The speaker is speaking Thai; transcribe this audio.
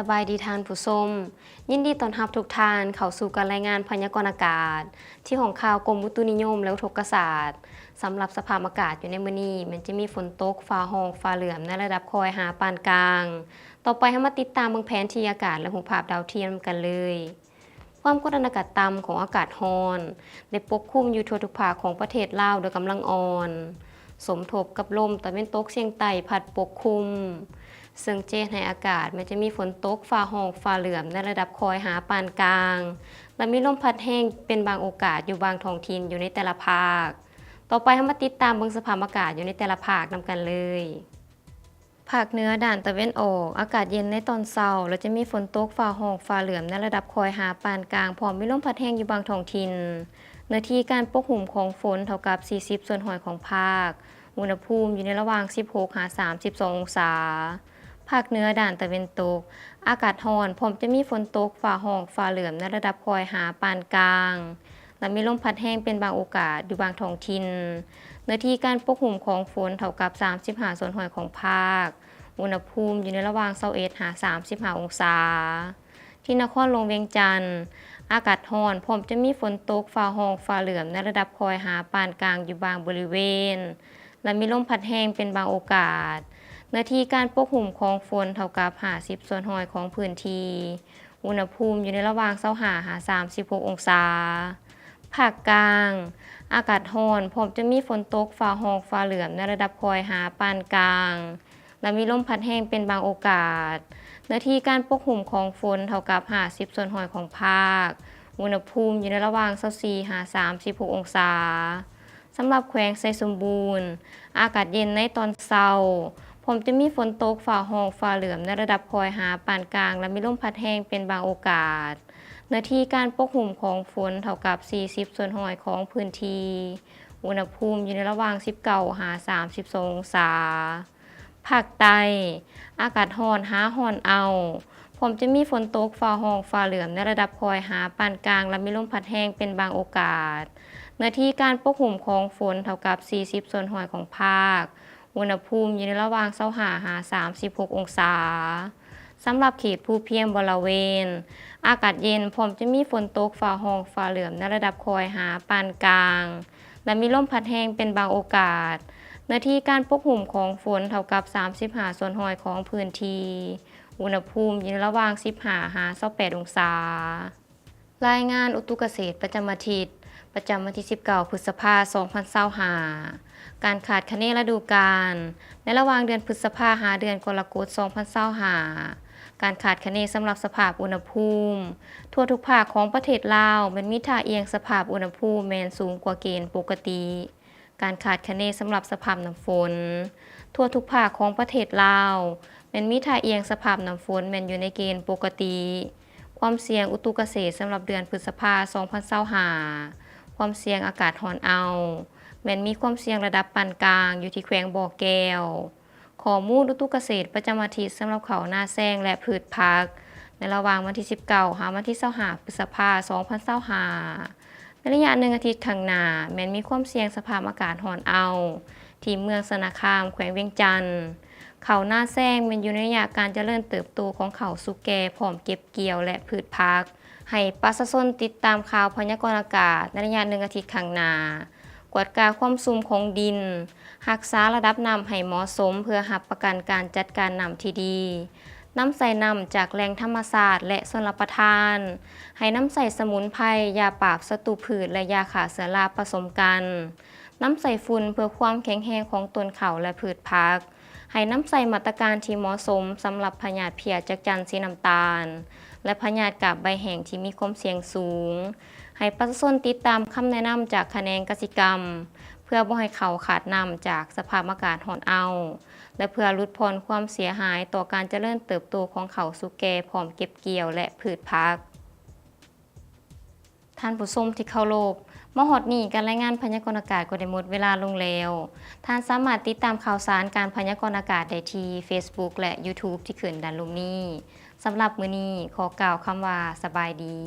บายดีท่านผู้ชมยินดีต้อนรับทุกท่านเข้าสู่การรายงานพยากรณ์อากาศที่ของข่าวกรมอุตุนิยมและอุทกศาสตร์สำหรับสภาพอากาศอยู่ในมื้อนี้มันจะมีฝนตกฟ้าร้องฟ้าเหลื่อมในระดับคอยหาปานกลางต่อไปให้มาติดตามเบิ่งแผนที่อากาศและรูปภาพดาวเทียมกันเลยความกดดันอากาศต่ำของอากาศร้อนได้ปกคลุมอยู่ทั่วทุกภาคของประเทศลาวโดยกำลังอ่อนสมทบกับลมตะวันตกเฉียงใต้พัดปกคลุมซึ่งเจนให้อากาศมันจะมีฝนตกฟ้าร้องฟ้าเหลื่อมในระดับคอยหาปานกลางและมีลมพัดแห้งเป็นบางโอกาสอยู่บางท้องถิ่นอยู่ในแต่ละภาคต่อไปให้มาติดตามเบิ่งสภาพอากาศอยู่ในแต่ละภาคนำกันเลยภาคเหนือด้านตะวันออกอากาศเย็นในตอนเช้าแล้วจะมีฝนตกฟ้าร้องฟ้าเหลื่อมในระดับคอยหาปานกลางพร้อมมีลมพัดแห้งอยู่บางท้องถิ่นเนื้อที่การปกคลุมของฝนเท่ากับ40ส่วนร้อยของภาคอุณหภูมิอยู่ในระหว่าง16-32องศาภาคเหนือด้านตะวันตกอากาศร้อนพร้อมจะมีฝนตกฟ้าร้องฟ้าเหลื่อมในระดับคอยหาปานกลางและมีลมพัดแห้งเป็นบางโอกาสอยู่บางท้องถิ่นเนื้อที่การปกคลุมของฝนเท่ากับ35ส่วนร้อยของภาคอุณหภูมิอยู่ในระหว่าง21-35องศาที่นครหลวงเวียงจันทร์อากาศร้อนพร้อมจะมีฝนตกฟ้าร้องฟ้าเหลื่อมในระดับคอยหาปานกลางอยู่บางบริเวณและมีลมพัดแห้งเป็นบางโอกาสเนื้อที่การปกคลุมของฝนเท่ากับ50ส่วนร้อยของพื้นที่อุณหภูมิอยู่ในระหว่าง25-36องศาภาคกลางอากาศร้อนพร้อมจะมีฝนตกฟ้าร้องฟ้าเหลื่อมในระดับคอยหาปานกลางและมีลมพัดแห้งเป็นบางโอกาสเนื้อที่การปกคลุมของฝนเท่ากับ50ส่วนร้อยของภาคอุณหภูมิอยู่ในระหว่าง24-36องศาสำหรับแขวงไซสมบูรณ์อากาศเย็นในตอนเช้าพร้อมจะมีฝนตกฟ้าร้องฟ้าเหลื่อมในระดับคอยหาปานกลางและมีลมพัดแห้งเป็นบางโอกาสเนื้อที่การปกคลุมของฝนเท่ากับ40ส่วนร้อยของพื้นที่อุณหภูมิอยู่ในระหว่าง19-32องศาภาคใต้อากาศร้อนหาร้อนเอาพร้อมจะมีฝนตกฟ้าร้องฟ้าเหลื่อมในระดับคอยหาปานกลางและมีลมพัดแห้งเป็นบางโอกาสเนื้อที่การปกคลุมของฝนเท่ากับ40ส่วนร้อยของภาคอุณหภูมิอยู่ในระหว่าง25-36องศาสำหรับเขตภูเพียงบริเวณอากาศเย็นพร้อมจะมีฝนตกฟ้าร้องฟ้าเหลื่อมในระดับคอยหาปานกลางและมีลมพัดแห้งเป็นบางโอกาสเนื้อที่การปกคลุมของฝนเท่ากับ35ส่วนร้อยของพื้นที่อุณหภูมิอยู่ในระหว่าง15-28องศารายงานอุตุเกษตรประจำอาทิตย์ประจำวันที่19พฤษภาคม2025การขาดคะเนฤดูกาลในระหว่างเดือนพฤษภาคมหาเดือนกรกฎาคม2025การขาดคะเนสำหรับสภาพอุณหภูมิทั่วทุกภาคของประเทศลาวมันมีท่าเอียงสภาพอุณหภูมิแม้นสูงกว่าเกณฑ์ปกติการขาดคะเนสำหรับสภาพน้ำฝนทั่วทุกภาคของประเทศลาวมันมีท่าเอียงสภาพน้ำฝนแม้นอยู่ในเกณฑ์ปกติความเสี่ยงอุตุเกษตรสำหรับเดือนพฤษภาคม2025ความเสี่ยงอากาศร้อนเอาแม้นมีความเสี่ยงระดับปานกลางอยู่ที่แขวงบ่อแก้วข้อมูลอุตุเกษตรประจำอาทิตย์สำหรับข้าวหน้าแซงและพืชผักในระหว่างวันที่19ถึงวันที่25พฤษภาคม2025ในระยะ1อาทิตย์ข้างหน้าแม้นมีความเสี่ยงสภาพอากาศร้อนเอาที่เมืองสนาคามแขวงเวียงจันทน์ข้าวหน้าแซงมันอยู่ในระยะการเจริญเติบโตของข้าวสุกแก่พร้อมเก็บเกี่ยวและพืชผักให้ประชาชนติดตามข่าวพยากรณ์อากาศในระยะ1อาทิตย์ข้างหน้ากวดกาความชุ่มของดินรักษาระดับน้ำให้เหมาะสมเพื่อรับประกันการจัดการน้ำที่ดีน้ำใส่น้ำจากแหล่งธรรมชาติและชลประทานให้น้ำใส่สมุนไพรยาปราบศัตรูพืชและยาฆ่าเชื้อราผสมกันน้ำใส่ฝุ่นเพื่อความแข็งแรงของต้นข้าวและพืชผักให้น้ำใส่มาตรการที่เหมาะสมสำหรับพยาธิเพียจักจั่นสีน้ำตาลและพยาธิกาบใบแห้งที่มีความเสี่ยงสูงให้ประชาชนติดตามคำแนะนำจากแขนงกสิกรรมเพื่อบ่ให้เขาขาดน้ำจากสภาพอากาศร้อนเอาและเพื่อลดพรความเสียหายต่อการเจริญเติบโตของข้าวสุกแก่พร้อมเก็บเกี่ยวและพืชผักท่านผู้ชมที่เคารพมาฮอดนี้การรายงานพยากรณ์อากาศก็ได้หมดเวลาลงแล้วท่านสามารถติดตามข่าวสารการพยากรณ์อากาศได้ที่ Facebook และ YouTube ที่ขึ้นด้านล่างนี้สำหรับมื้อนี้ขอกล่าวคำว่าสบายดี